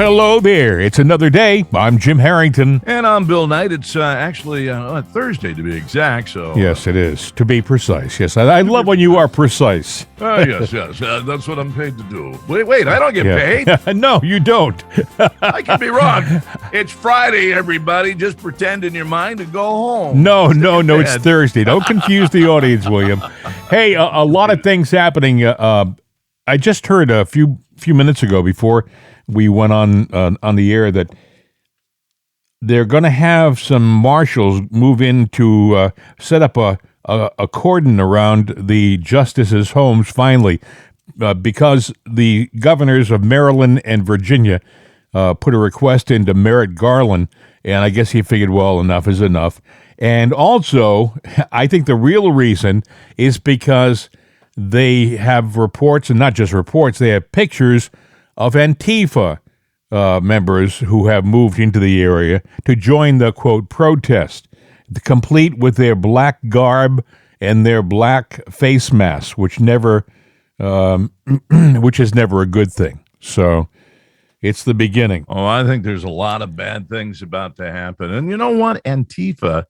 Hello there. It's another day. I'm Jim Harrington. And I'm Bill Knight. It's actually Thursday to be exact. So Yes, it is. To be precise. Yes, I love when you are precise. yes. That's what I'm paid to do. Wait, I don't get paid. No, you don't. I could be wrong. It's Friday, everybody. Just pretend in your mind and go home. No, it's Thursday. Don't confuse the audience, William. Hey, a lot of things happening. I just heard a few minutes ago before we went on the air that they're going to have some marshals move in to set up a cordon around the justices' homes finally, because the governors of Maryland and Virginia put a request into Merrick Garland, and I guess he figured, well, enough is enough. And also, I think the real reason is because they have reports, and not just reports, they have pictures of Antifa members who have moved into the area to join the, quote, protest, complete with their black garb and their black face masks, which is never a good thing. So it's the beginning. Oh, I think there's a lot of bad things about to happen. And you know what? Antifa,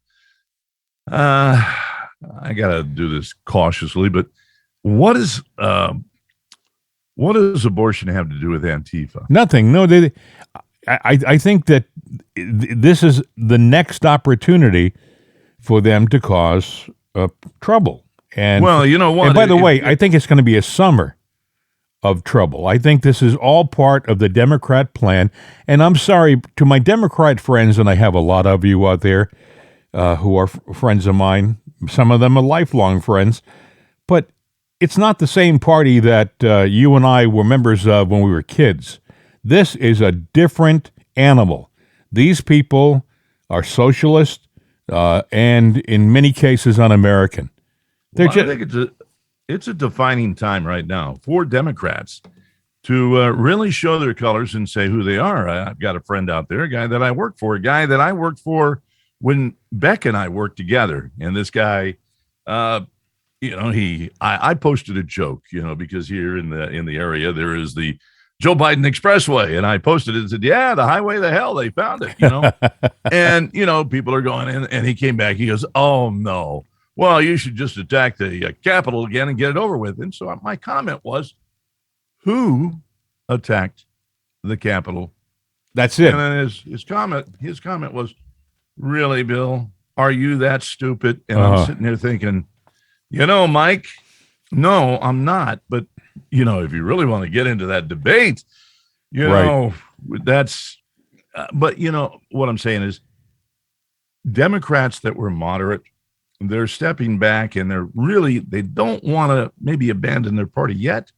I got to do this cautiously, but what does abortion have to do with Antifa? Nothing. No, I think that this is the next opportunity for them to cause trouble. And well, you know what? And by the way, I think it's going to be a summer of trouble. I think this is all part of the Democrat plan. And I'm sorry to my Democrat friends, and I have a lot of you out there who are friends of mine. Some of them are lifelong friends, but it's not the same party that you and I were members of when we were kids. This is a different animal. These people are socialist and in many cases un-American. I think it's a defining time right now for Democrats to really show their colors and say who they are. I've got a friend out there, a guy that I work for, when Beck and I worked together. And this guy, I posted a joke, because here in the area there is the Joe Biden Expressway, and I posted it and said, "Yeah, the highway to hell, they found it." And people are going in, and he came back. He goes, "Oh no, well, you should just attack the Capitol again and get it over with." And so my comment was, "Who attacked the Capitol?" That's it. And then his comment was, "Really, Bill? Are you that stupid?" And I'm sitting there thinking, Mike, no, I'm not. But, if you really want to get into that debate, right. That's, but what I'm saying is Democrats that were moderate, they're stepping back and they don't want to maybe abandon their party yet.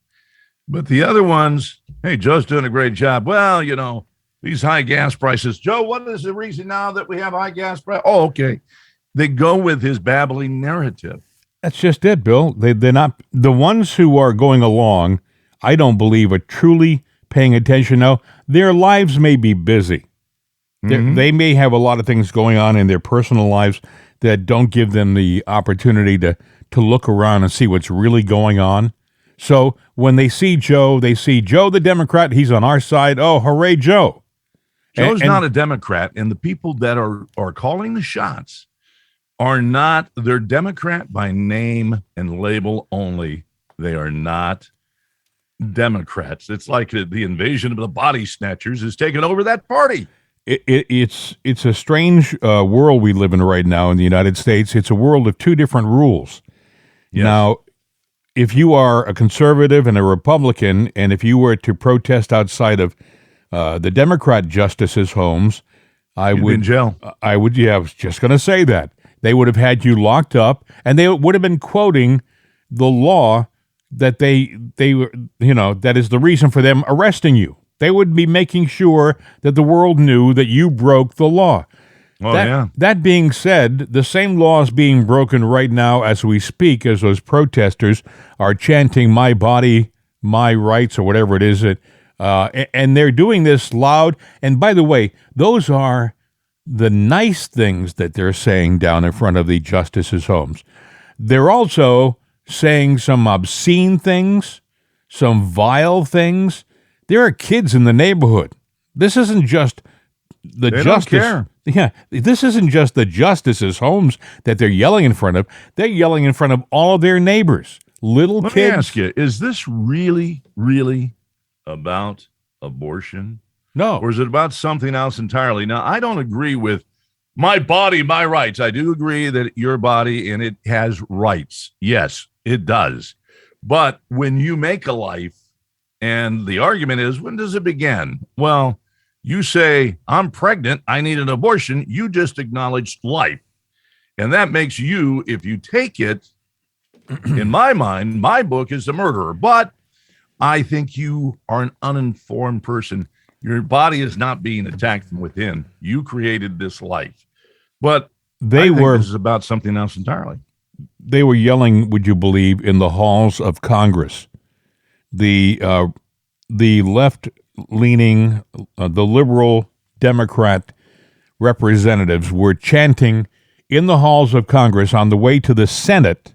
But the other ones, hey, Joe's doing a great job. Well, these high gas prices. Joe, what is the reason now that we have high gas prices? Oh, okay. They go with his babbling narrative. That's just it, Bill. They're not the ones who are going along. I don't believe are truly paying attention. Now, their lives may be busy. Mm-hmm. They may have a lot of things going on in their personal lives that don't give them the opportunity to look around and see what's really going on. So when they see Joe the Democrat. He's on our side. Oh, hooray, Joe! Joe's not a Democrat, and the people that are calling the shots they're Democrat by name and label only. They are not Democrats. It's like the invasion of the body snatchers has taken over that party. It's a strange world we live in right now in the United States. It's a world of two different rules. Yes. Now, if you are a conservative and a Republican, and if you were to protest outside of the Democrat justices' homes, You'd be in jail. I was just going to say that. They would have had you locked up, and they would have been quoting the law that that is the reason for them arresting you. They would be making sure that the world knew that you broke the law. That being said, the same law is being broken right now as we speak, as those protesters are chanting "My body, my rights," or whatever it is. And they're doing this loud. And by the way, those are the nice things that they're saying down in front of the justices' homes. They're also saying some obscene things, some vile things. There are kids in the neighborhood This isn't just the They don't justice. care. Yeah, this isn't just the justices' homes that they're yelling in front of. They're yelling in front of all of their neighbors, little Let kids. me ask you, is this really, really about abortion? No. Or is it about something else entirely? Now, I don't agree with my body, my rights. I do agree that your body and it has rights. Yes, it does. But when you make a life, and the argument is, when does it begin? Well, you say, I'm pregnant, I need an abortion. You just acknowledged life. And that makes you, if you take it, in my mind, my book is a murderer. But I think you are an uninformed person. Your body is not being attacked from within. You created this life. But I think this is about something else entirely. They were yelling, would you believe, in the halls of Congress. The left-leaning, the liberal Democrat representatives were chanting in the halls of Congress on the way to the Senate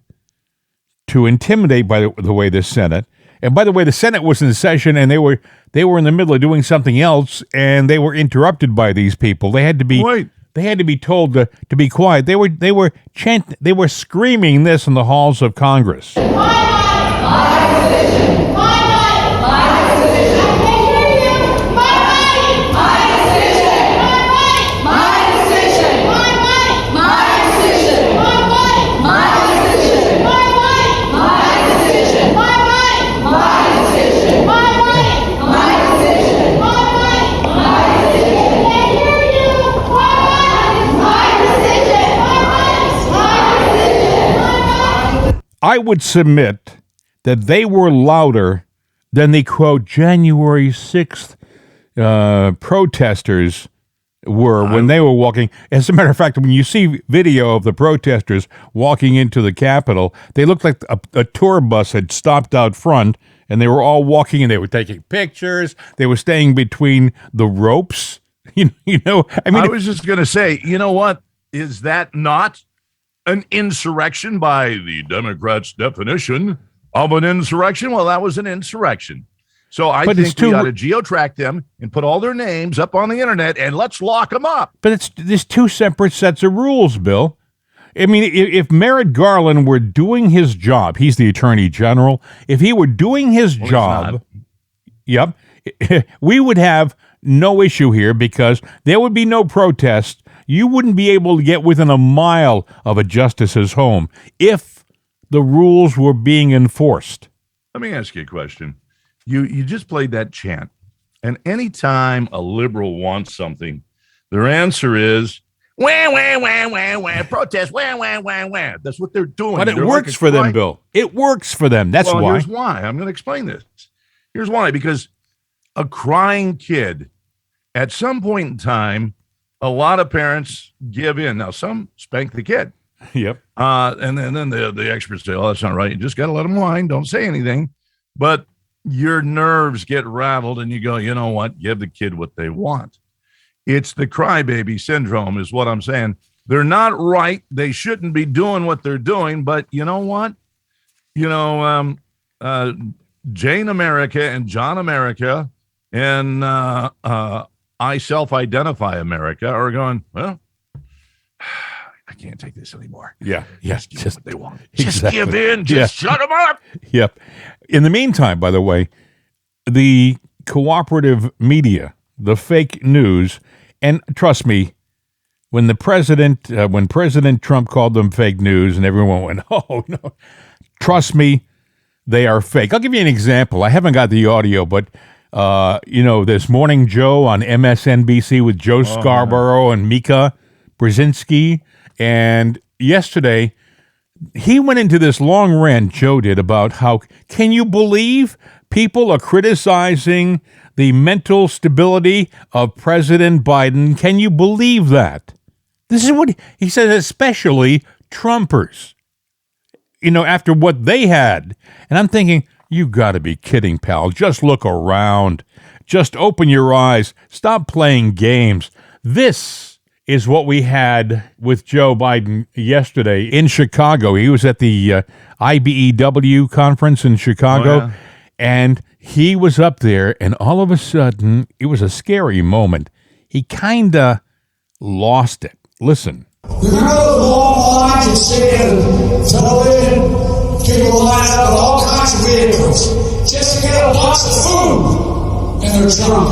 to intimidate, by the way, the Senate. And by the way, the Senate was in session, and they were in the middle of doing something else, and they were interrupted by these people. They had to be told to be quiet. They were chanting. They were screaming this in the halls of Congress. I would submit that they were louder than the, quote, January 6th protesters were when they were walking. As a matter of fact, when you see video of the protesters walking into the Capitol, they looked like a tour bus had stopped out front, and they were all walking, and they were taking pictures. They were staying between the ropes. I was just going to say, you know what? Is that not an insurrection by the Democrats' definition of an insurrection? Well, that was an insurrection. So I think we ought to geotrack them and put all their names up on the internet, and let's lock them up. But there's two separate sets of rules, Bill. I mean, if Merrick Garland were doing his job, he's the Attorney General. If he were doing his job, yep, we would have no issue here because there would be no protest. You wouldn't be able to get within a mile of a justice's home if the rules were being enforced. Let me ask you a question. You just played that chant, and anytime a liberal wants something, their answer is, wah, wah, wah, wah, wah, protest, wah, wah, wah, wah. That's what they're doing. But it works for them, Bill. It works for them. That's why. Here's why. I'm going to explain this. Here's why. Because a crying kid, at some point in time, a lot of parents give in. Now, some spank the kid. Yep. And then the experts say, oh, that's not right. You just got to let them whine. Don't say anything. But your nerves get rattled and you go, you know what? Give the kid what they want. It's the crybaby syndrome is what I'm saying. They're not right. They shouldn't be doing what they're doing. But you know what? Jane America and John America and I self-identify America are going, well, I can't take this anymore. Yeah. Just give what they want. Exactly. Just give in. Just shut them up. Yep. In the meantime, by the way, the cooperative media, the fake news, and trust me, when President Trump called them fake news and everyone went, oh, no, trust me, they are fake. I'll give you an example. I haven't got the audio, but this Morning Joe on MSNBC with Joe Scarborough and Mika Brzezinski. And yesterday, he went into this long rant, Joe did, about how, can you believe people are criticizing the mental stability of President Biden? Can you believe that? This is what he says, especially Trumpers, after what they had. And I'm thinking, you got to be kidding, pal. Just look around. Just open your eyes. Stop playing games. This is what we had with Joe Biden yesterday in Chicago. He was at the IBEW conference in Chicago. And he was up there, and all of a sudden, it was a scary moment. He kind of lost it. Listen. Remember the long lines you see in television? People line up with all kinds of vehicles just to get a box of food in their trunk.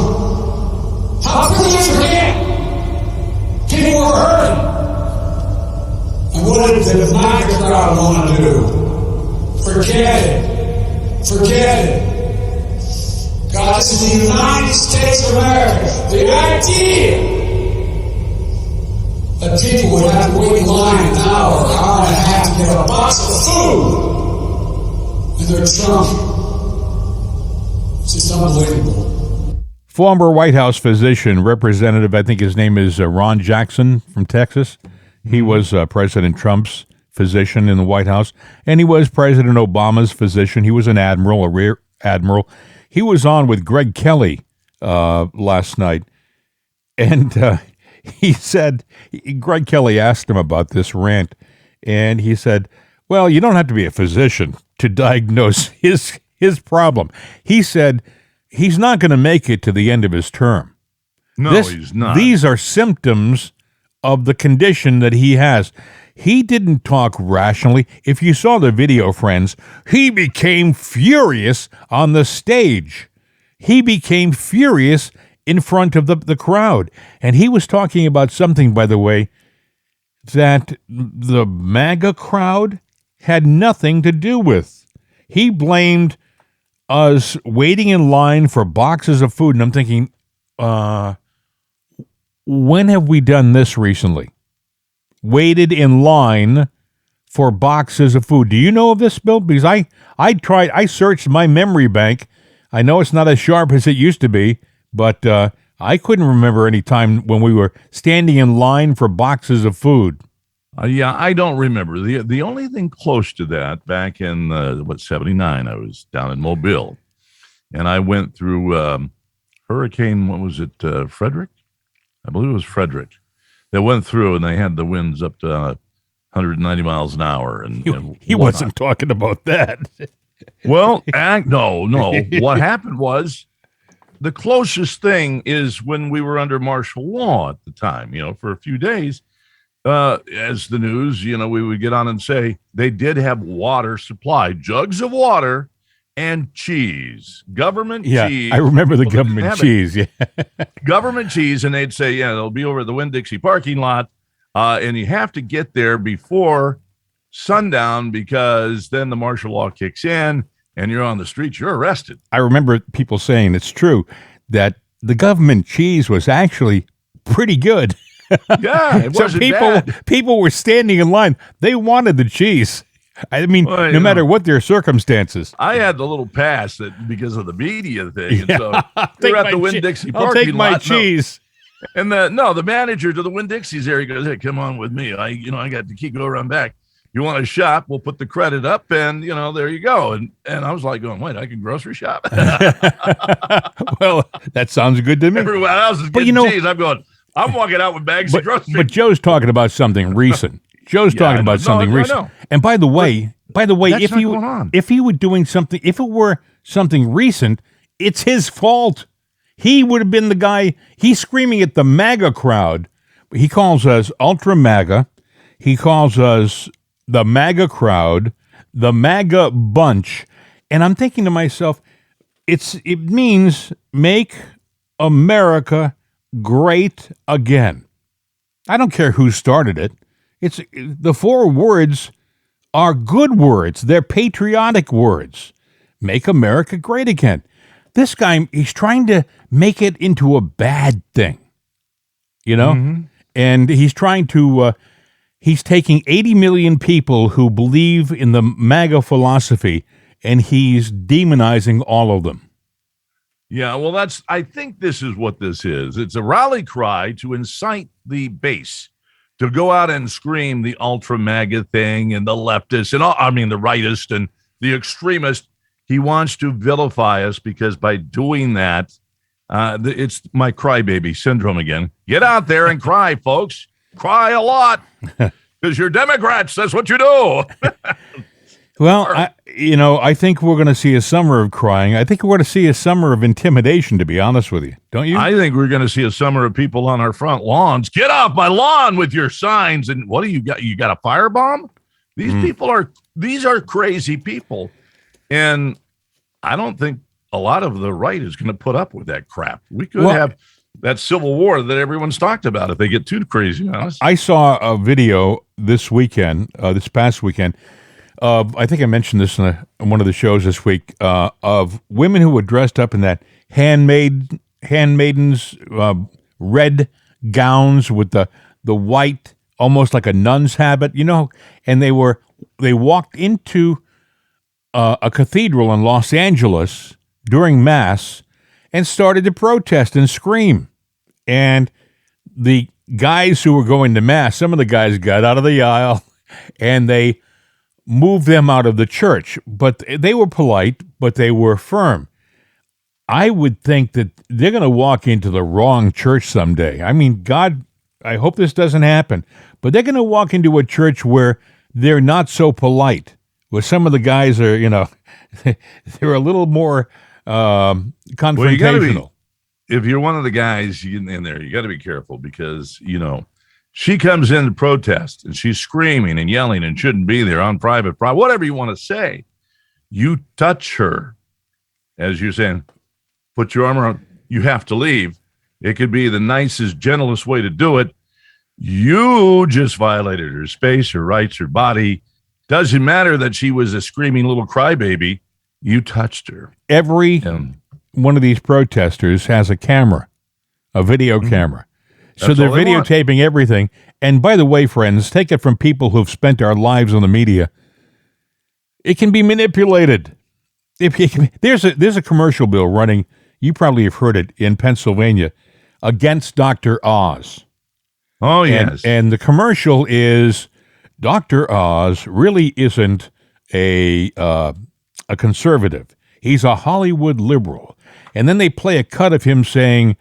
How could you forget? People were hurting. And what did the MAGA crowd want to do? Forget it. Forget it. God, this is the United States of America. The idea that people would have to wait in line an hour and a half to get a box of food in their trunk. It's just unbelievable. Former White House physician, representative, I think his name is Ron Jackson from Texas. He was President Trump's physician in the White House, and he was President Obama's physician. He was an admiral, a rear admiral. He was on with Greg Kelly last night, and he said, Greg Kelly asked him about this rant, and he said, well, you don't have to be a physician to diagnose his problem. He said he's not going to make it to the end of his term. No, he's not. These are symptoms of the condition that he has. He didn't talk rationally. If you saw the video, friends, he became furious on the stage. He became furious in front of the crowd. And he was talking about something, by the way, that the MAGA crowd had nothing to do with. He blamed us waiting in line for boxes of food. And I'm thinking, when have we done this recently? Waited in line for boxes of food. Do you know of this, Bill? Because I searched my memory bank. I know it's not as sharp as it used to be, but I couldn't remember any time when we were standing in line for boxes of food. Yeah, I don't remember. The only thing close to that, back in, 79, I was down in Mobile, and I went through Hurricane, what was it, Frederick? I believe it was Frederick. They went through, and they had the winds up to 190 miles an hour. And he wasn't talking about that. Well, no. What happened was, the closest thing is when we were under martial law at the time, for a few days, as the news, we would get on and say they did have water supply, jugs of water and cheese, government cheese. I remember the government cheese. Yeah, government cheese. And they'd say, it'll be over at the Winn-Dixie parking lot. And you have to get there before sundown because then the martial law kicks in. And you're on the streets, you're arrested. I remember people saying it's true that the government cheese was actually pretty good. Yeah, it wasn't bad. People were standing in line. They wanted the cheese. I mean, no matter what their circumstances. I had the little pass that because of the media thing. And so we're at the Winn-Dixie parking lot. I'll take my cheese. And the manager to the Winn-Dixie's there, he goes, hey, come on with me. I got the key, go around back. You want to shop, we'll put the credit up, and, there you go. And I was like going, wait, I can grocery shop? Well, that sounds good to me. Everyone else is getting cheese. I'm walking out with bags of groceries. But Joe's talking about something recent. Talking about something recent. And by the way, if he were doing something, if it were something recent, it's his fault. He would have been the guy. He's screaming at the MAGA crowd. He calls us ultra MAGA. He calls us the MAGA crowd, the MAGA bunch. And I'm thinking to myself, it means make America great again. I don't care who started it. It's the 4 words are good words. They're patriotic words. Make America great again. This guy, he's trying to make it into a bad thing, Mm-hmm. And he's trying to, he's taking 80 million people who believe in the MAGA philosophy, and he's demonizing all of them. Yeah, well, I think this is what this is. It's a rally cry to incite the base to go out and scream the ultra MAGA thing and the leftists and the rightist and the extremist. He wants to vilify us because by doing that, it's my crybaby syndrome again. Get out there and cry, folks. Cry a lot because you're Democrats. That's what you do. Well, I think we're going to see a summer of crying. I think we're going to see a summer of intimidation, to be honest with you. Don't you? I think we're going to see a summer of people on our front lawns. Get off my lawn with your signs. And what do you got? You got a firebomb? These these are crazy people. And I don't think a lot of the right is going to put up with that crap. We could have that civil war that everyone's talked about if they get too crazy on us. I saw a video this past weekend, I think I mentioned this in one of the shows this week, of women who were dressed up in that handmaidens red gowns with the white, almost like a nun's habit, and they walked into a cathedral in Los Angeles during Mass and started to protest and scream. And the guys who were going to Mass, some of the guys got out of the aisle and they moved them out of the church. But they were polite, but they were firm. I would think that they're going to walk into the wrong church someday. I mean, God, I hope this doesn't happen. But they're going to walk into a church where they're not so polite, where some of the guys are, they're a little more confrontational. If you're one of the guys in there, you got to be careful because, she comes in to protest and she's screaming and yelling and shouldn't be there on private, whatever you want to say. You touch her, as you're saying, put your arm around, you have to leave. It could be the nicest, gentlest way to do it. You just violated her space, her rights, her body. Doesn't matter that she was a screaming little crybaby. You touched her. Every one of these protesters has a camera, a video camera. So they're videotaping everything. And by the way, friends, take it from people who've spent our lives on the media. It can be manipulated. There's a commercial bill running, you probably have heard it, in Pennsylvania, against Dr. Oz. Oh, yes. And the commercial is Dr. Oz really isn't a conservative. He's a Hollywood liberal. And then they play a cut of him saying,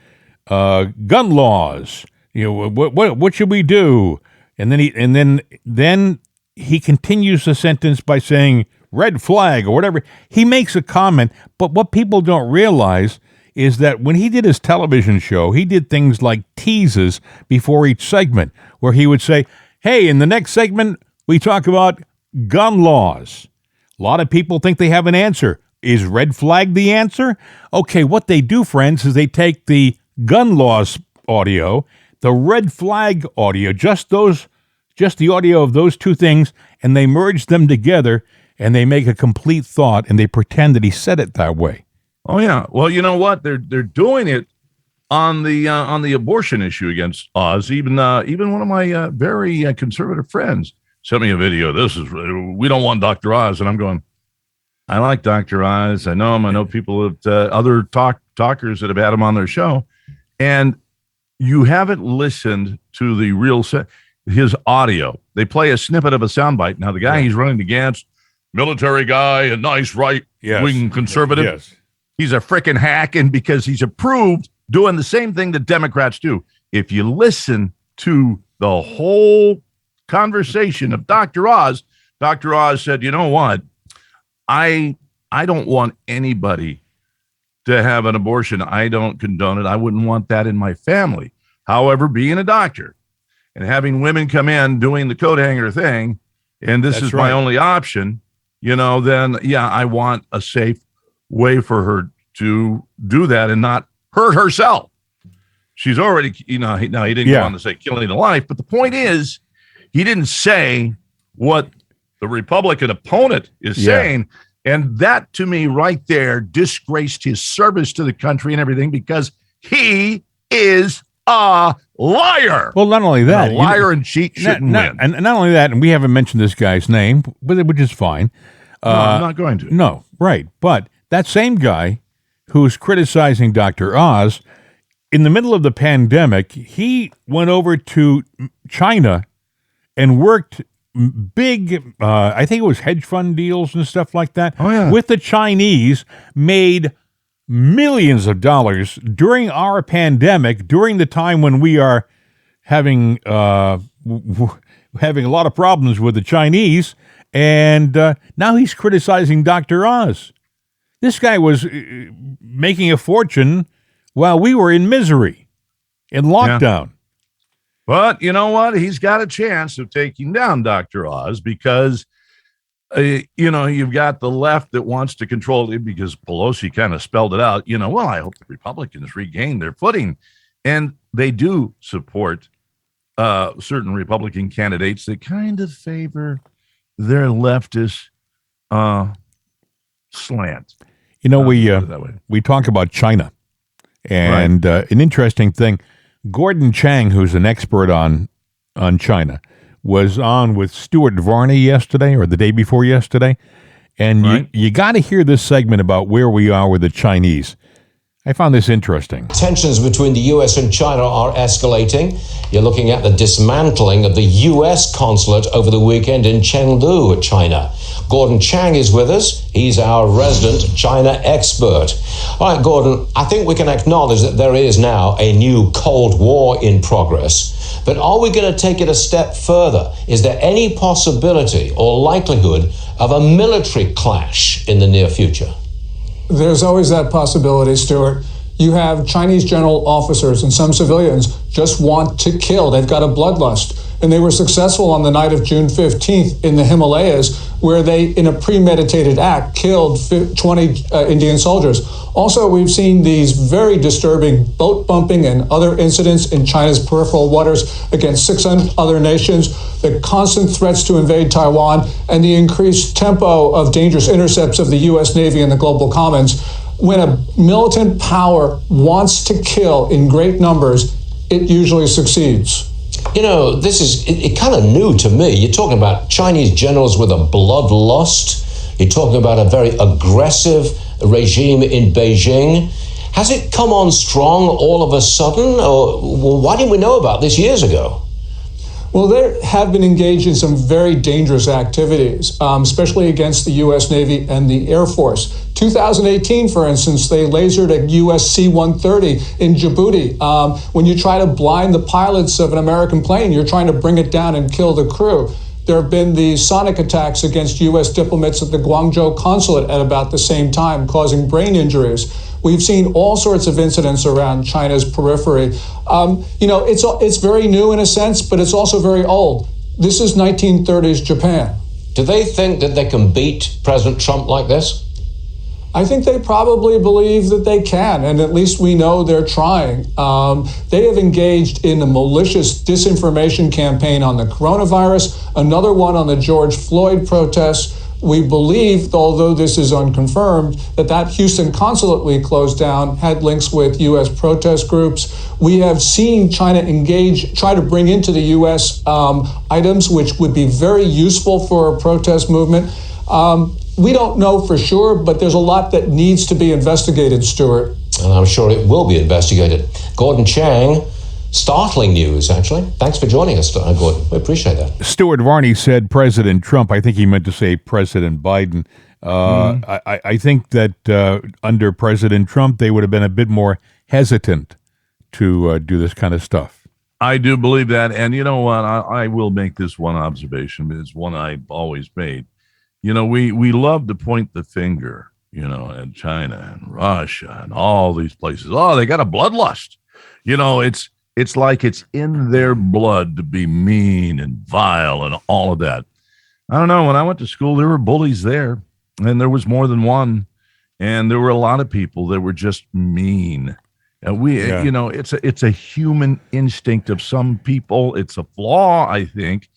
gun laws, what should we do? And then he continues the sentence by saying red flag or whatever. He makes a comment, but what people don't realize is that when he did his television show, he did things like teases before each segment where he would say, hey, in the next segment, we talk about gun laws. A lot of people think they have an answer. Is red flag the answer? Okay, what they do, friends, is they take the gun laws audio, the red flag audio, just the audio of those two things, and they merge them together, and they make a complete thought, and they pretend that he said it that way. Oh yeah. Well, you know what? They're doing it on the abortion issue against Oz. Even one of my very conservative friends sent me a video. We don't want Dr. Oz, and I'm going, I like Dr. Oz. I know him. I know people that other talkers that have had him on their show. And you haven't listened to the real his audio. They play a snippet of a soundbite. Now, the guy he's running against, military guy, a nice right-wing conservative, he's a freaking hack, and because he's approved doing the same thing that Democrats do. If you listen to the whole conversation of Dr. Oz said, you know what? I don't want anybody to have an abortion. I don't condone it. I wouldn't want that in my family. However, being a doctor and having women come in doing the coat hanger thing, and this is my only option, then I want a safe way for her to do that and not hurt herself. She's already, now he didn't go on to say killing a life, but the point is, he didn't say what the Republican opponent is saying. And that, to me, right there, disgraced his service to the country and everything because he is a liar. Well, not only that. And a liar and cheat shouldn't win. And not only that, and we haven't mentioned this guy's name, which is fine. No, I'm not going to. No, right. But that same guy who's criticizing Dr. Oz, in the middle of the pandemic, he went over to China and worked big, I think it was hedge fund deals and stuff like that, with the Chinese, made millions of dollars during our pandemic, during the time when we are having a lot of problems with the Chinese, And now he's criticizing Dr. Oz. This guy was making a fortune while we were in misery, in lockdown. Yeah. But you know what? He's got a chance of taking down Dr. Oz because, you've got the left that wants to control it because Pelosi kind of spelled it out. Well, I hope the Republicans regain their footing. And they do support certain Republican candidates that kind of favor their leftist slant. We talk about China, and Right. An interesting thing, Gordon Chang, who's an expert on China, was on with Stuart Varney yesterday or the day before yesterday, and Right. you got to hear this segment about where we are with the Chinese. I found this interesting. Tensions between the U.S. and China are escalating. You're looking at the dismantling of the U.S. consulate over the weekend in Chengdu, China. Gordon Chang is with us. He's our resident China expert. All right, Gordon, I think we can acknowledge that there is now a new Cold War in progress. But are we going to take it a step further? Is there any possibility or likelihood of a military clash in the near future? There's always that possibility, Stuart. You have Chinese general officers and some civilians just want to kill. They've got a bloodlust. And they were successful on the night of June 15th in the Himalayas, where they, in a premeditated act, killed 20 Indian soldiers. Also, we've seen these very disturbing boat bumping and other incidents in China's peripheral waters against 6 other nations, the constant threats to invade Taiwan, and the increased tempo of dangerous intercepts of the U.S. Navy in the global commons. When a militant power wants to kill in great numbers, it usually succeeds. This is it kind of new to me. You're talking about Chinese generals with a bloodlust. You're talking about a very aggressive regime in Beijing. Has it come on strong all of a sudden? Or why didn't we know about this years ago? Well, they have been engaged in some very dangerous activities, especially against the U.S. Navy and the Air Force. 2018, for instance, they lasered a U.S. C-130 in Djibouti. When you try to blind the pilots of an American plane, you're trying to bring it down and kill the crew. There have been the sonic attacks against U.S. diplomats at the Guangzhou consulate at about the same time, causing brain injuries. We've seen all sorts of incidents around China's periphery. It's very new in a sense, but it's also very old. This is 1930s Japan. Do they think that they can beat President Trump like this? I think they probably believe that they can, and at least we know they're trying. They have engaged in a malicious disinformation campaign on the coronavirus, another one on the George Floyd protests. We believe, although this is unconfirmed, that Houston consulate we closed down had links with U.S. protest groups. We have seen China try to bring into the U.S. Items which would be very useful for a protest movement. We don't know for sure, but there's a lot that needs to be investigated, Stuart. And I'm sure it will be investigated. Gordon Chang, startling news, actually. Thanks for joining us, Gordon. We appreciate that. Stuart Varney said President Trump. I think he meant to say President Biden. I think that under President Trump, they would have been a bit more hesitant to do this kind of stuff. I do believe that. And you know what? I will make this one observation. It's one I've always made. We love to point the finger, at China and Russia and all these places. Oh, they got a bloodlust. It's like it's in their blood to be mean and vile and all of that. I don't know. When I went to school, there were bullies there, and there was more than one. And there were a lot of people that were just mean. And it's a human instinct of some people. It's a flaw, I think.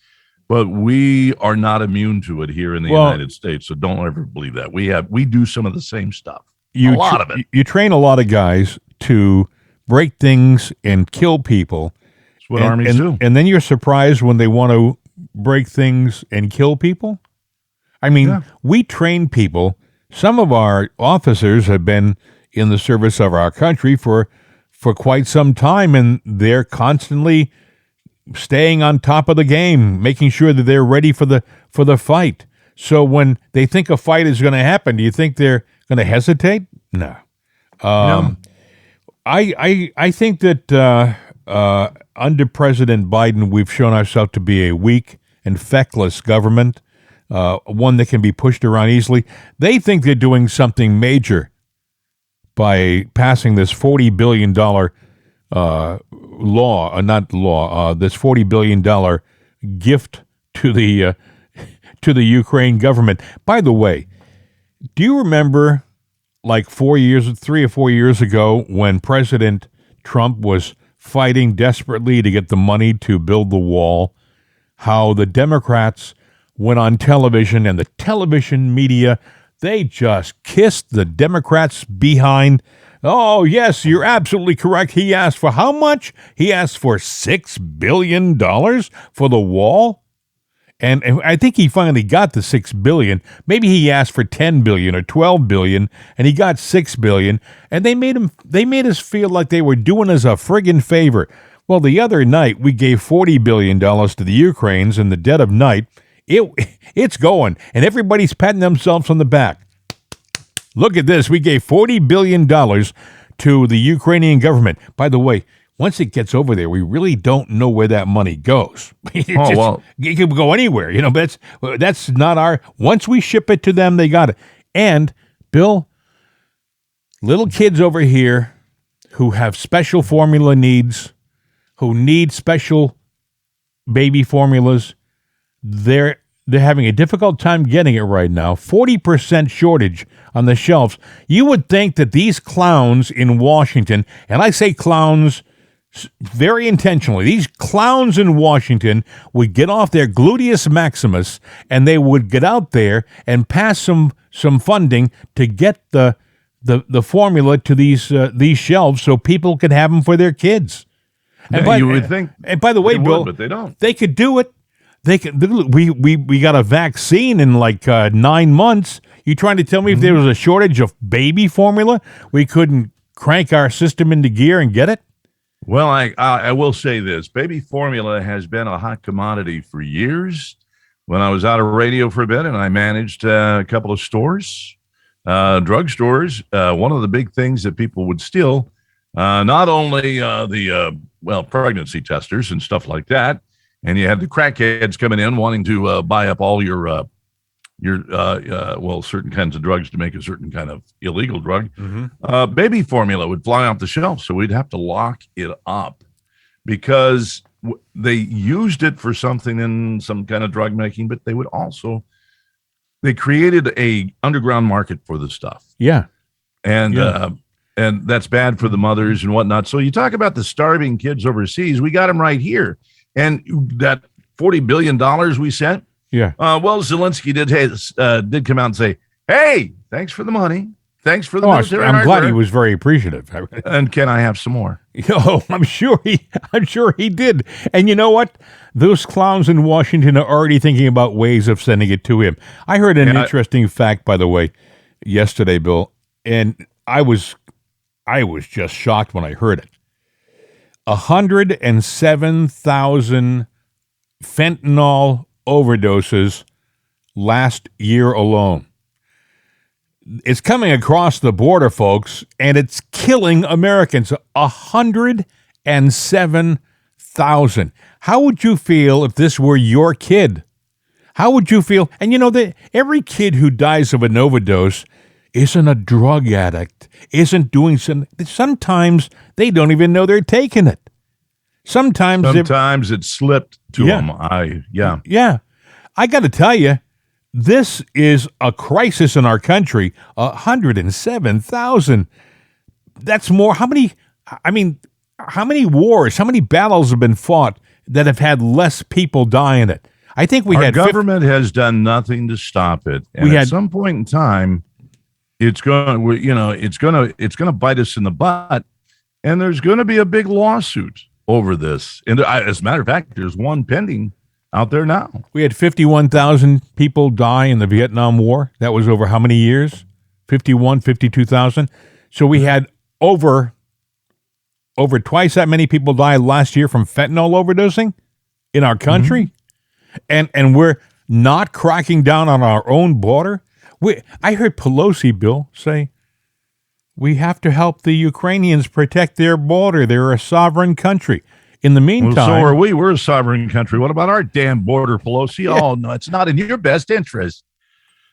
But we are not immune to it here in the United States, so don't ever believe that. We do some of the same stuff. A lot of it. You train a lot of guys to break things and kill people. That's what armies do. And then you're surprised when they want to break things and kill people? I mean, we train people. Some of our officers have been in the service of our country for quite some time, and they're constantly staying on top of the game, making sure that they're ready for the fight. So when they think a fight is going to happen, do you think they're going to hesitate? No. No. I think that under President Biden, we've shown ourselves to be a weak and feckless government. one that can be pushed around easily. They think they're doing something major by passing this $40 billion this $40 billion gift to the Ukraine government. By the way, do you remember like 3 or 4 years ago when President Trump was fighting desperately to get the money to build the wall, how the Democrats went on television and the television media, they just kissed the Democrats behind. Oh, yes, you're absolutely correct. He asked for how much? He asked for $6 billion for the wall. And I think he finally got the $6 billion. Maybe he asked for $10 billion or $12 billion, and he got $6 billion. And they made us feel like they were doing us a friggin' favor. Well, the other night we gave $40 billion to the Ukrainians in the dead of night. It's going, and everybody's patting themselves on the back. Look at this. We gave $40 billion to the Ukrainian government. By the way, once it gets over there, we really don't know where that money goes. It could go anywhere. You know, that's not our. Once we ship it to them, they got it. And Bill, little kids over here who have special formula needs, who need special baby formulas, they're having a difficult time getting it right now. 40% shortage on the shelves. You would think that these clowns in Washington, and I say clowns very intentionally, these clowns in Washington would get off their gluteus maximus and they would get out there and pass some funding to get the formula to these shelves so people could have them for their kids. And you would think. And by the way, Bill, but they don't. They could do it. They could. We got a vaccine in like 9 months. You trying to tell me if there was a shortage of baby formula, we couldn't crank our system into gear and get it? Well, I will say this. Baby formula has been a hot commodity for years. When I was out of radio for a bit and I managed a couple of stores, drug stores, one of the big things that people would steal, not only pregnancy testers and stuff like that, and you had the crackheads coming in wanting to buy up all your certain kinds of drugs to make a certain kind of illegal drug. Baby formula would fly off the shelf, so we'd have to lock it up because they used it for something in some kind of drug making, but they created a underground market for the stuff. Yeah. And that's bad for the mothers and whatnot. So you talk about the starving kids overseas, we got them right here. And that $40 billion we sent, yeah. Zelensky did come out and say, "Hey, thanks for the money. Thanks for the military." I'm glad he was very appreciative. And can I have some more? Oh, I'm sure he did. And you know what? Those clowns in Washington are already thinking about ways of sending it to him. I heard an interesting fact, by the way, yesterday, Bill, and I was just shocked when I heard it. 107,000 fentanyl overdoses last year alone. It's coming across the border, folks, and it's killing Americans. 107,000. How would you feel if this were your kid? How would you feel? And you know that every kid who dies of an overdose isn't a drug addict, isn't doing something. Sometimes they don't even know they're taking it. Sometimes it slipped to them. Yeah. I got to tell you, this is a crisis in our country. 107,000. That's more. How many wars, how many battles have been fought that have had less people die in it? I think our government has done nothing to stop it. And at some point in time, it's going to bite us in the butt, and there's going to be a big lawsuit over this. And as a matter of fact, there's one pending out there now. We had 51,000 people die in the Vietnam War. That was over how many years? 52,000. So we had over twice that many people die last year from fentanyl overdosing in our country. And we're not cracking down on our own border. I heard Pelosi, Bill, say, we have to help the Ukrainians protect their border. They're a sovereign country. In the Well, meantime, so are we. We're a sovereign country. What about our damn border, Pelosi? Yeah. Oh, no, it's not in your best interest.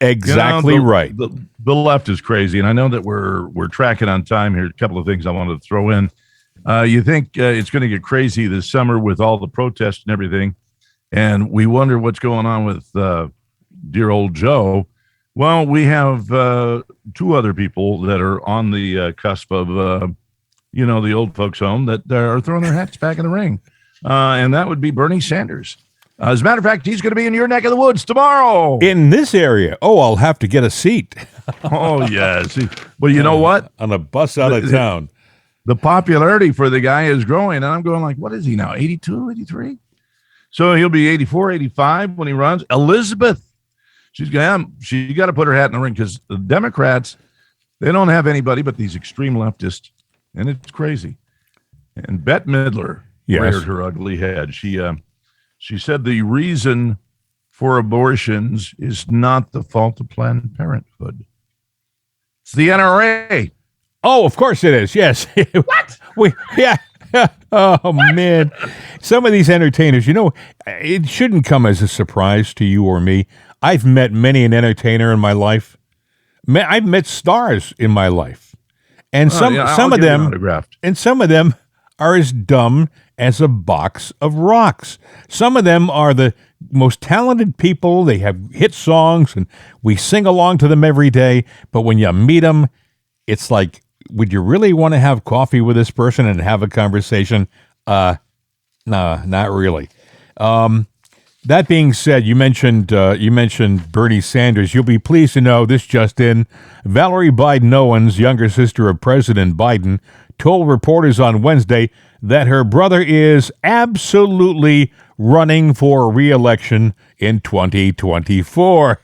exactly right. The left is crazy, and I know that we're tracking on time here. A couple of things I wanted to throw in. You think it's going to get crazy this summer with all the protests and everything, and we wonder what's going on with dear old Joe. Well, we have two other people that are on the cusp of, the old folks' home that are throwing their hats back in the ring, and that would be Bernie Sanders. As a matter of fact, he's going to be in your neck of the woods tomorrow. In this area, I'll have to get a seat Oh, yes. Well, you know what? on a bus out of town. The popularity for the guy is growing, and I'm going like, what is he now, 82, 83? So he'll be 84, 85 when he runs. Elizabeth, she got to put her hat in the ring because the Democrats, they don't have anybody but these extreme leftists, and it's crazy. And Bette Midler reared her ugly head. She said the reason for abortions is not the fault of Planned Parenthood. It's the NRA. Oh, of course it is. Yes. What? Yeah. Oh, what? Man. Some of these entertainers, it shouldn't come as a surprise to you or me. I've met many an entertainer in my life. I've met stars in my life. And some of them are as dumb as a box of rocks. Some of them are the most talented people. They have hit songs, and we sing along to them every day. But when you meet them, it's like, would you really want to have coffee with this person and have a conversation? No, not really. That being said, you mentioned Bernie Sanders. You'll be pleased to know this just in. Valerie Biden Owens, younger sister of President Biden, told reporters on Wednesday that her brother is absolutely running for re-election in 2024.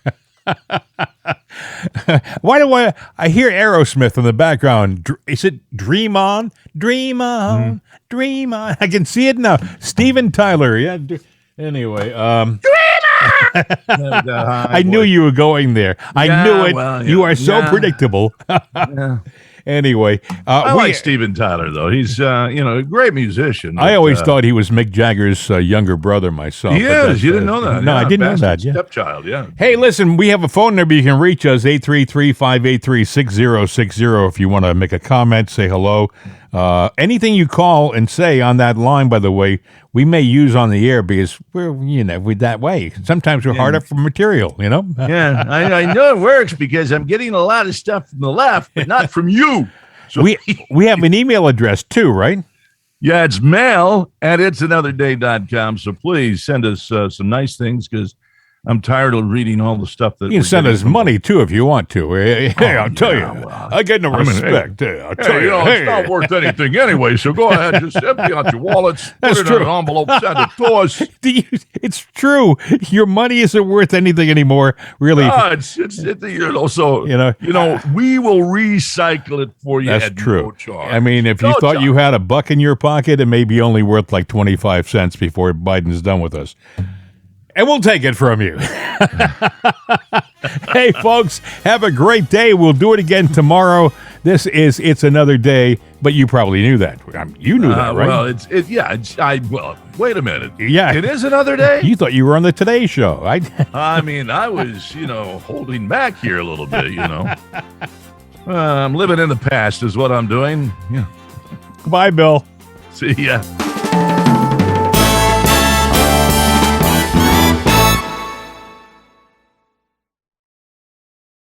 Why do I hear Aerosmith in the background? Is it Dream On? Dream On, Dream On. I can see it now. Steven Tyler. Yeah. Anyway, I knew you were going there. I knew it. Well, you are so predictable. Anyway, I like Steven Tyler, though. He's a great musician. I always thought he was Mick Jagger's younger brother myself. He is. You didn't know that? No, I didn't know that. Yeah. Stepchild, yeah. Hey, listen, we have a phone number. You can reach us, 833-583-6060 if you want to make a comment, say hello. Anything you call and say on that line, by the way, we may use on the air because we're that way. Sometimes we're hard up for material, Yeah, I know it works because I'm getting a lot of stuff from the left, but not from you. So we have an email address too, right? Yeah, it's mail@itsanotherday.com. So please send us some nice things because I'm tired of reading all the stuff that you can send us money too if you want to. Hey, I'll tell you, I get no respect. I'll tell you, it's not worth anything anyway. So go ahead, just empty out your wallets, put it in an envelope, send it to us. It's true. Your money isn't worth anything anymore, really. No, we will recycle it for you. That's true. No charge. I mean, if you thought you had $1 in your pocket, it may be only worth like 25 cents before Biden's done with us. And we'll take it from you. Hey, folks, have a great day. We'll do it again tomorrow. This is It's Another Day, but you probably knew that. You knew that, right? Well, wait a minute. Yeah. It is another day? You thought you were on the Today Show. I mean, I was, holding back here a little bit, I'm living in the past is what I'm doing. Yeah. Bye, Bill. See ya.